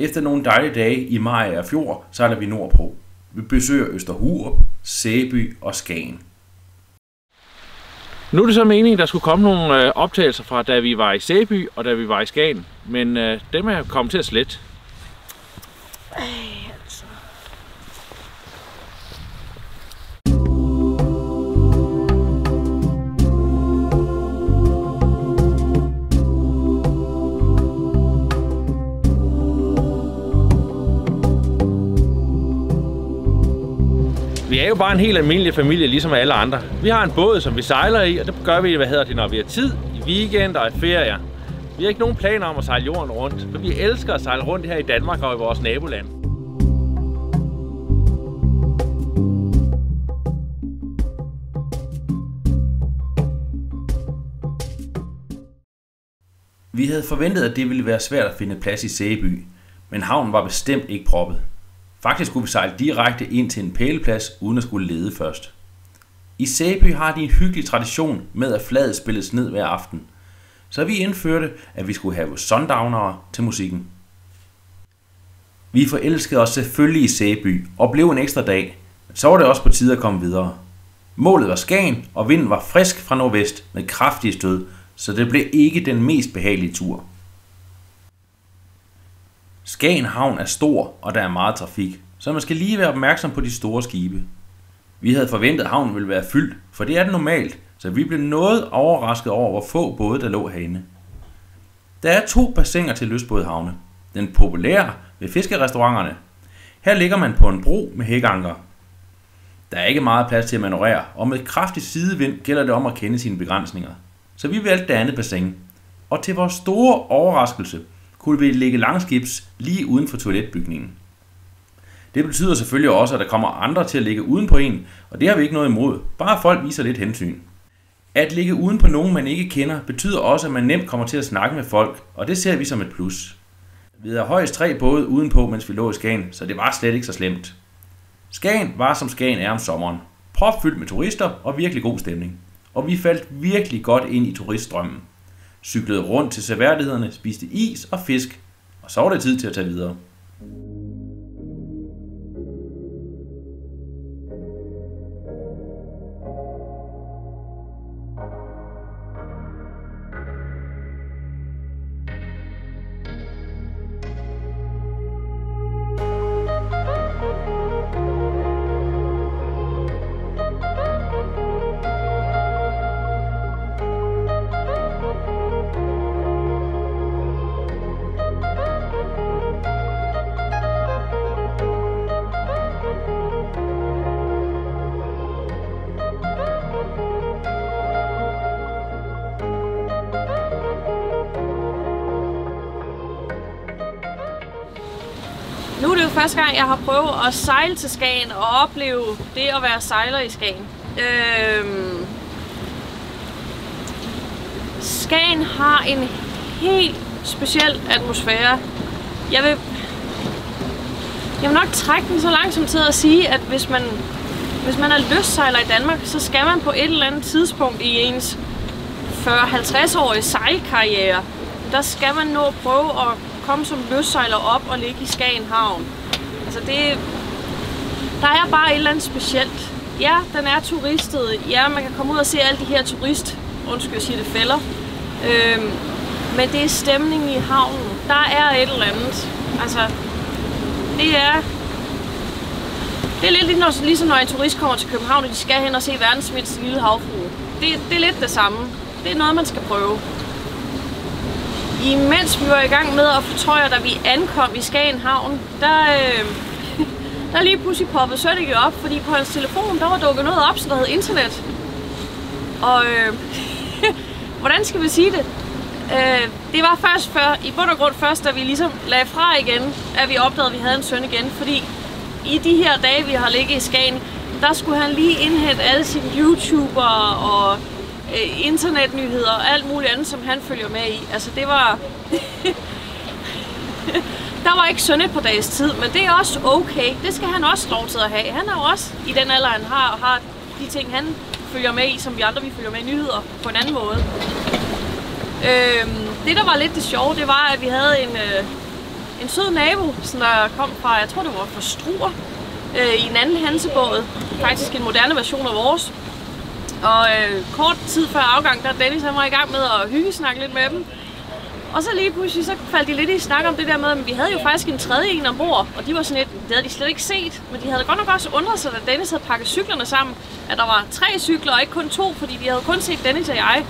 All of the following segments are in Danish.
Efter nogle dejlige dage i Mariager Fjord sejler vi nordpå. Vi besøger Østerhurup, Sæby og Skagen. Nu er det så meningen, der skulle komme nogle optagelser fra, da vi var i Sæby og da vi var i Skagen. Men dem er kommet til at slette. Vi er jo bare en helt almindelig familie, ligesom alle andre. Vi har en båd, som vi sejler i, og det gør vi, når vi har tid, i weekender og i ferier. Vi har ikke nogen planer om at sejle jorden rundt, for vi elsker at sejle rundt her i Danmark og i vores naboland. Vi havde forventet, at det ville være svært at finde plads i Sæby, men havnen var bestemt ikke proppet. Faktisk skulle vi sejle direkte ind til en pæleplads, uden at skulle lede først. I Sæby har de en hyggelig tradition med, at flaget spilles ned hver aften. Så vi indførte, at vi skulle have sundownere til musikken. Vi forelskede os selvfølgelig i Sæby og blev en ekstra dag, men så var det også på tide at komme videre. Målet var Skagen, og vinden var frisk fra nordvest med kraftige stød, så det blev ikke den mest behagelige tur. Skagen havn er stor, og der er meget trafik, så man skal lige være opmærksom på de store skibe. Vi havde forventet, at havnen ville være fyldt, for det er det normalt, så vi blev noget overrasket over, hvor få både der lå herinde. Der er 2 bassiner til lystbådehavne. Den populære ved fiskerestauranterne. Her ligger man på en bro med hækanker. Der er ikke meget plads til at manøvrere, og med kraftig sidevind gælder det om at kende sine begrænsninger. Så vi valgte det andet bassin. Og til vores store overraskelse kunne vi lægge langskibs lige uden for toiletbygningen. Det betyder selvfølgelig også, at der kommer andre til at ligge uden på en, og det har vi ikke noget imod, bare folk viser lidt hensyn. At ligge uden på nogen, man ikke kender, betyder også, at man nemt kommer til at snakke med folk, og det ser vi som et plus. Vi havde højst 3 både udenpå, mens vi lå i Skagen, så det var slet ikke så slemt. Skagen var, som Skagen er om sommeren. Propfyldt med turister og virkelig god stemning. Og vi faldt virkelig godt ind i turiststrømmen. Cyklede rundt til seværdighederne, spiste is og fisk, og så var det tid til at tage videre. Nu er det jo første gang, jeg har prøvet at sejle til Skagen og opleve det at være sejler i Skagen. Skagen har en helt speciel atmosfære. Jeg vil nok trække den så langsomt til at sige, at hvis man er lystsejler i Danmark, så skal man på et eller andet tidspunkt i ens 40-50-årige sejlkarriere, der skal man nå at prøve at komme som lystsejler op og ligge i Skagen havn. Altså der er bare et eller andet specielt. Ja, den er turistet. Ja, man kan komme ud og se alle de her fælder. Men det er stemningen i havnen. Der er et eller andet. Altså, det er lidt ligesom når en turist kommer til København, og de skal hen og se verdens mindste lille havfrue. Det er lidt det samme. Det er noget, man skal prøve. Imens vi var i gang med at fortøje, da vi ankom i Skagen havn, der lige pludselig poppede Sønneke op, fordi på hans telefon, der var dukket noget op, så der hed internet. Og hvordan skal vi sige det? Det var først i bund og grund først, da vi ligesom lagde fra igen, at vi opdagede, at vi havde en søn igen. Fordi i de her dage, vi har ligget i Skagen, der skulle han lige indhente alle sine YouTubere og internetnyheder og alt muligt andet, som han følger med i. Altså det var... Der var ikke sønnet på dags tid, men det er også okay. Det skal han også lov til at have. Han er jo også i den alder, han har, og har de ting, han følger med i, som vi andre vi følger med i nyheder på en anden måde. Det, der var lidt det sjove, det var, at vi havde en sød nabo, som der kom fra, jeg tror det var fra Struer, i en anden Hansebåd. Faktisk en moderne version af vores. Og kort tid før afgang, der Dennis var i gang med at hyggesnakke lidt med dem. Og så lige pludselig så faldt de lidt i snak om det der med, at vi havde jo faktisk en tredje en ombord, og de var sådan lidt, det havde de slet ikke set, men de havde godt nok også undret sig, da Dennis havde pakket cyklerne sammen, at der var 3 cykler og ikke kun 2, fordi de havde kun set Dennis og jeg.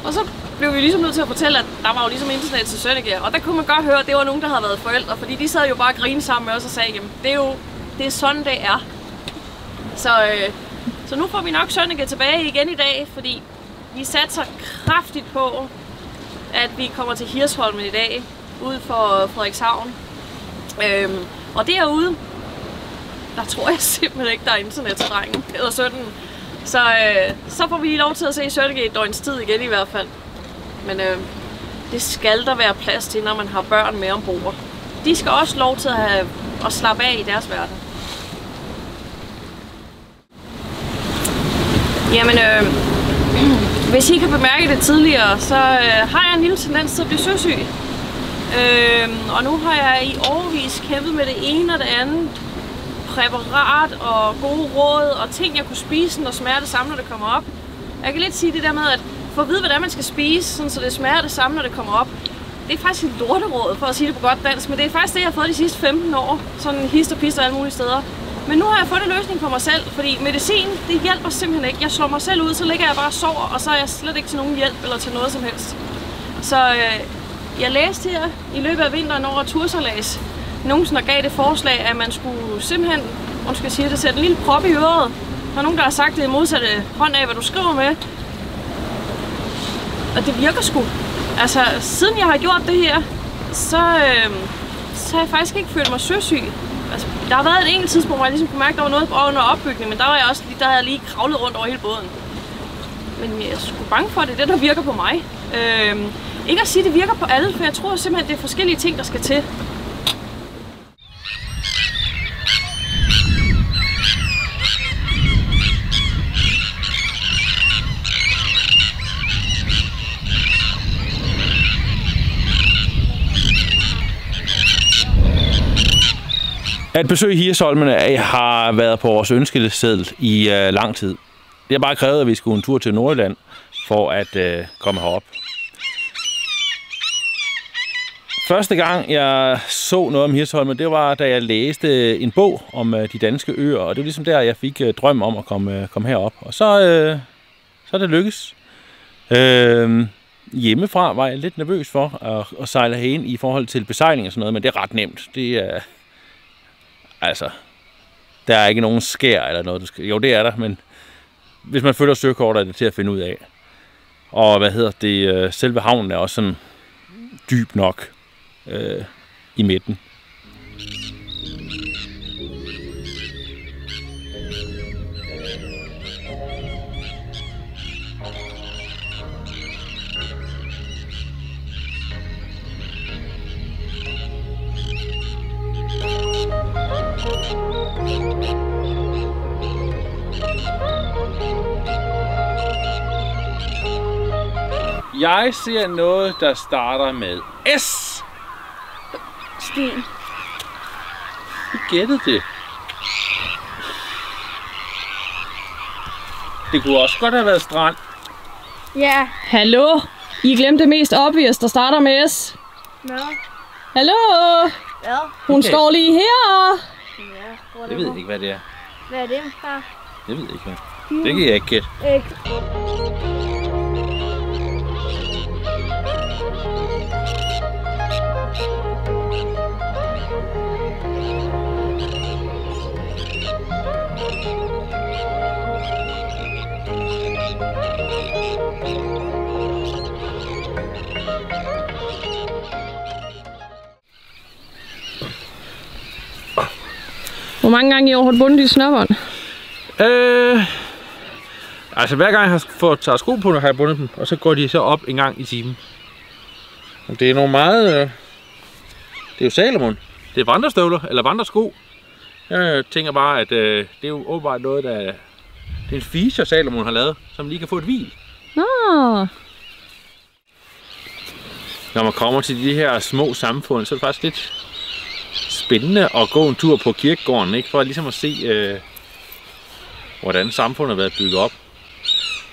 Og så blev vi ligesom nødt til at fortælle, at der var jo ligesom internet til Sønneke, og der kunne man godt høre, at det var nogen, der havde været forældre, fordi de sad jo bare og grinede sammen med os og sagde, jamen det er sådan det er. Så nu får vi nok Sønneke tilbage igen i dag, fordi vi satser kraftigt på, at vi kommer til Hirsholmen i dag, ude for Frederikshavn. Og derude, der tror jeg simpelthen ikke, der er internet til drengen, eller sønnen. Så får vi lige lov til at se Sønneke i et døgns tid igen i hvert fald. Men det skal der være plads til, når man har børn med ombord. De skal også lov til at slappe af i deres verden. Jamen, hvis I kan bemærke det tidligere, så har jeg en lille tendens til at blive søsyg. Og nu har jeg i årevis kæmpet med det ene og det andet præparat og gode råd og ting, jeg kunne spise, når smager det samme, når det kommer op. Jeg kan lidt sige det der med, at for at vide, hvordan man skal spise, sådan, så det smager det samme, når det kommer op. Det er faktisk et lorteråd, for at sige det på godt dansk, men det er faktisk det, jeg har fået de sidste 15 år. Sådan hist og pist og alle mulige steder. Men nu har jeg fundet en løsning for mig selv, fordi medicin, det hjælper simpelthen ikke. Jeg slår mig selv ud, så ligger jeg bare og sover, og så er jeg slet ikke til nogen hjælp eller til noget som helst. Så jeg læste her i løbet af vinteren over Tursalags nogen, der gav det forslag, at man skulle simpelthen, sætte en lille prop i øret. Der er nogen, der har sagt det i modsatte hånd af, hvad du skriver med. Og det virker sgu. Altså, siden jeg har gjort det her, så har jeg faktisk ikke følt mig søsyg. Altså, der har været et enkelt tidspunkt, hvor jeg ligesom kunne mærke, at der var noget under opbygning, men der havde jeg lige kravlet rundt over hele båden. Men jeg er sgu bange for, at det er det, der virker på mig. Ikke at sige, at det virker på alle, for jeg tror simpelthen, det er forskellige ting, der skal til. At besøge Hirsholmene har været på vores ønskeseddel i lang tid. Det har bare krævet, at vi skulle en tur til Nordjylland for at komme herop. Første gang jeg så noget om Hirsholmene, det var da jeg læste en bog om de danske øer, og det var ligesom der, jeg fik drøm om at komme herop. Og så er det lykkes. Hjemmefra var jeg lidt nervøs for at sejle herhen i forhold til besejling og sådan noget, men det er ret nemt. Det er altså, der er ikke nogen skær eller noget, du skal. Jo, det er der, men hvis man følger søkortet, er det til at finde ud af. Og selve havnen er også sådan dyb nok i midten. Jeg ser noget, der starter med S. Sten. Du gættede det. Det kunne også godt have været strand. Ja. Hallo? I glemte det mest obvious, der starter med S. Nå. Hallo? Ja. Hun står lige her. Ja, jeg ved ikke, hvad det er. Hvad er det, far? Jeg ved ikke, hvad. Det kan jeg ikke gætte. Hvor mange gange i år har du bundet i snørbånd? Altså hver gang jeg har taget sko på, har jeg bundet dem, og så går de så op en gang i timen. Og det er nogle meget... det er jo Salomon. Det er vandrestøvler, eller vandresko. Jeg tænker bare, at det er jo åbenbart noget, der... Det er en feature, Salomon har lavet, som lige kan få et hvil. Nå. når man kommer til de her små samfund, så er det faktisk lidt spændende at gå en tur på kirkegården, ikke? For ligesom at se, hvordan samfundet har været bygget op.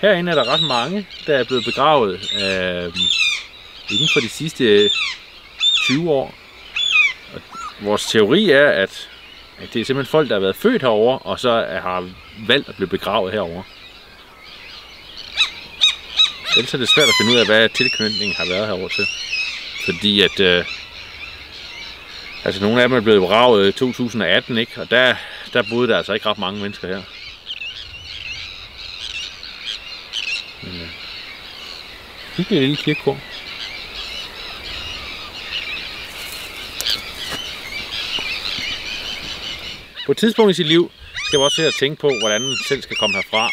Herinde er der ret mange, der er blevet begravet inden for de sidste 20 år. Og vores teori er, at det er simpelthen folk, der har været født herovre, og så har valgt at blive begravet herovre. Ellers er det svært at finde ud af, hvad tilknytningen har været herovre til. Fordi at nogle af dem er blevet begravet i 2018, ikke? Og der boede der altså ikke ret mange mennesker her. Hyggelig lille kirkegård. På et tidspunkt i sit liv skal man også se at tænke på, hvordan man selv skal komme herfra.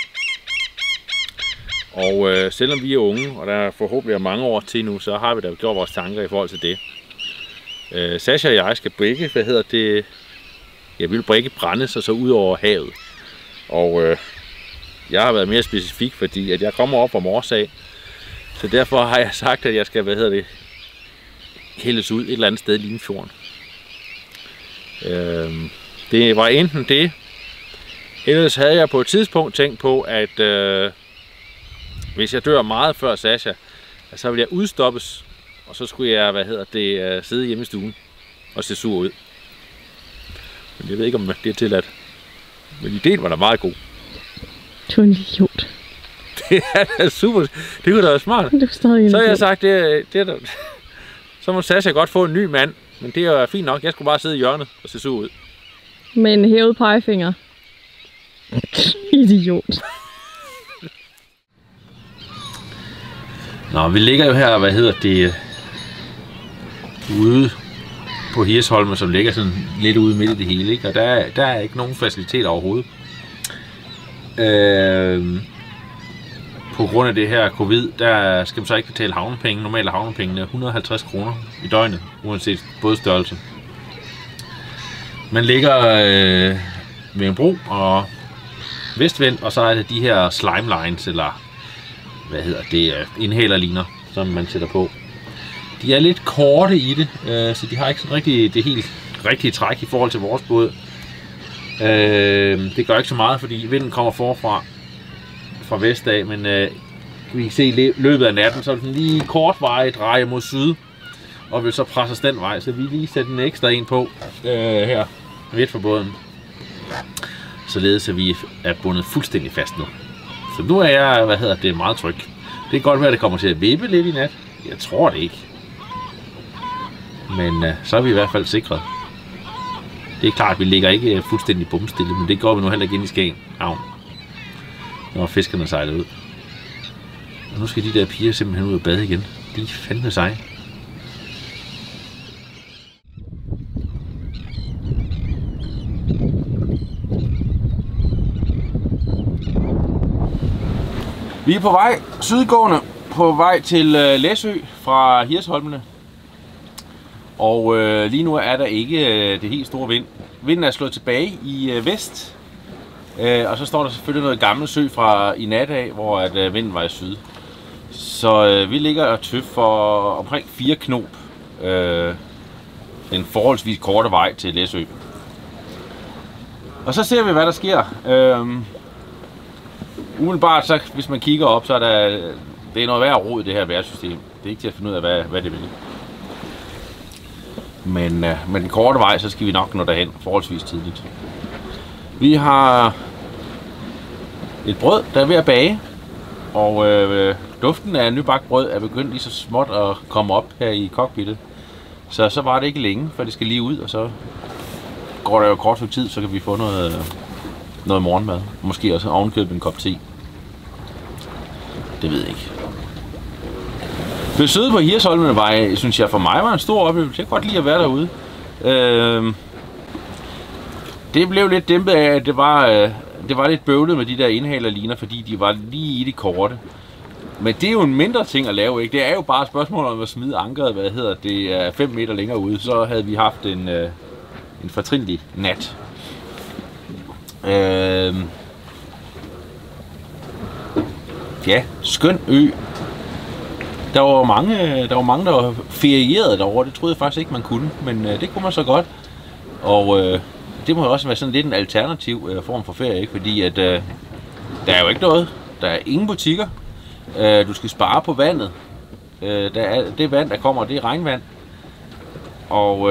Og selvom vi er unge, og der forhåbentlig er mange år til nu, så har vi da gjort vores tanker i forhold til det. Sasha og jeg skal brække, vi vil brække brændes og så ud over havet. Og jeg har været mere specifik, fordi at jeg kommer op om årsag. Så derfor har jeg sagt, at jeg skal, hældes ud et eller andet sted i Limfjorden. Det var enten det. Ellers havde jeg på et tidspunkt tænkt på, at hvis jeg dør meget før Sasha, så vil jeg udstoppes, og så skulle jeg, sidde hjemme i stuen og se sur ud. Men jeg ved ikke, om det er tilladt. Men ideen var da meget god. Du er en idiot. Det er da super. Det kunne da være smart. Så har jeg sagt, så må Sasha godt få en ny mand. Men det er fint nok. Jeg skulle bare sidde i hjørnet og se sur ud. Med en hævet pegefinger. Idiot. Nå, vi ligger jo her, ude på Hirsholmen, som ligger sådan lidt ude midt i det hele, ikke? Og der er ikke nogen faciliteter overhovedet. På grund af det her covid, der skal man så ikke betale havnepenge. Normalt er havnepengene 150 kroner i døgnet, uanset både størrelse. Man ligger ved en bro og vestvendt, og så er det de her slime lines, eller inhalerliner, som man sætter på. De er lidt korte i det, så de har ikke sådan det helt rigtige træk i forhold til vores båd. Det gør ikke så meget, fordi vinden kommer fra vest af, men vi kan se i løbet af natten, så er den lige kort vej drejer mod syd, og vil så presse os den vej, så vi lige sætter en ekstra en på her midt for båden, således at vi er bundet fuldstændig fast nu. Så nu er jeg, meget tryg. Det kan godt være, at det kommer til at vippe lidt i nat. Jeg tror det ikke. Men så er vi i hvert fald sikret. Det er klart, at vi ligger ikke fuldstændig bumstille, men det går vi nu heller ikke ind i Skagen havn, når fiskerne sejler ud. Og nu skal de der piger simpelthen ud og bade igen. De er fandme seje. Vi er på vej sydgående, på vej til Læsø fra Hirsholmene. Og lige nu er der ikke det helt store vind. Vinden er slået tilbage i vest. Og så står der selvfølgelig noget gammel sø fra i nat af, hvor at vinden var i syd. Så vi ligger og tøf for omkring 4 knob. En forholdsvis korte vej til Læsø. Og så ser vi, hvad der sker. Umiddelbart, så hvis man kigger op, så er det er noget værd rod i det her vejrsystem. Det er ikke til at finde ud af, hvad det vil. Men med den korte vej, så skal vi nok nå derhen forholdsvis tidligt. Vi har et brød, der er ved at bage, og duften af nybagt brød er begyndt lige så småt at komme op her i cockpittet. Så var det ikke længe, for det skal lige ud, og så går der jo kort tid, så kan vi få noget morgenmad. Måske også ovenkøbet en kop te. Det ved jeg ikke. Besøget på Hirsholmene var, synes jeg, for mig var en stor oplevelse. Jeg kan godt lide at være derude. Det blev lidt dæmpet af, at det var lidt bøvlet med de der inhalerliner, fordi de var lige i det korte. Men det er jo en mindre ting at lave, ikke? Det er jo bare et spørgsmål om at smide ankeret, det er 5 meter længere ude, så havde vi haft en fortrinlig nat. Ja, skøn ø. Der var mange, der var ferierede derovre. Det troede jeg faktisk ikke, man kunne, men det kunne man så godt. Og det må også være sådan lidt en alternativ form for ferie, ikke? Fordi at der er jo ikke noget. Der er ingen butikker. Du skal spare på vandet. Det vand, der kommer, det er regnvand. Og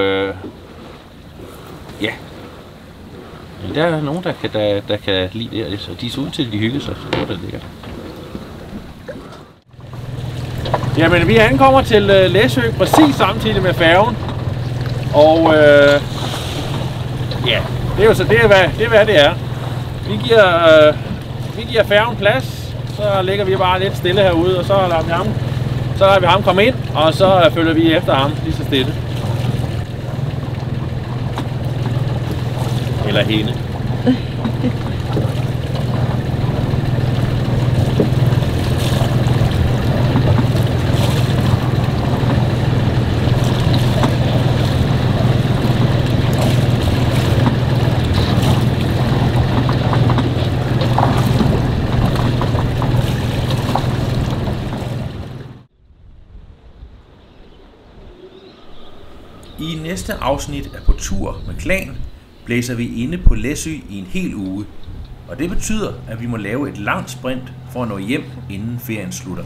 ja, men der er nogen, der kan lide det, så de ser ud til, at de hygger sig, så det er lækkert. Jamen, vi ankommer til Læsø præcis samtidig med færgen. Og ja, det er jo så det er hvad det er. Vi giver færgen plads, så ligger vi bare lidt stille herude, og så lader vi ham komme ind, og så følger vi efter ham lige så stille. Eller hende. I næste afsnit af På tur med Klan blæser vi inde på Læsø i en hel uge. Og det betyder, at vi må lave et langt sprint for at nå hjem, inden ferien slutter.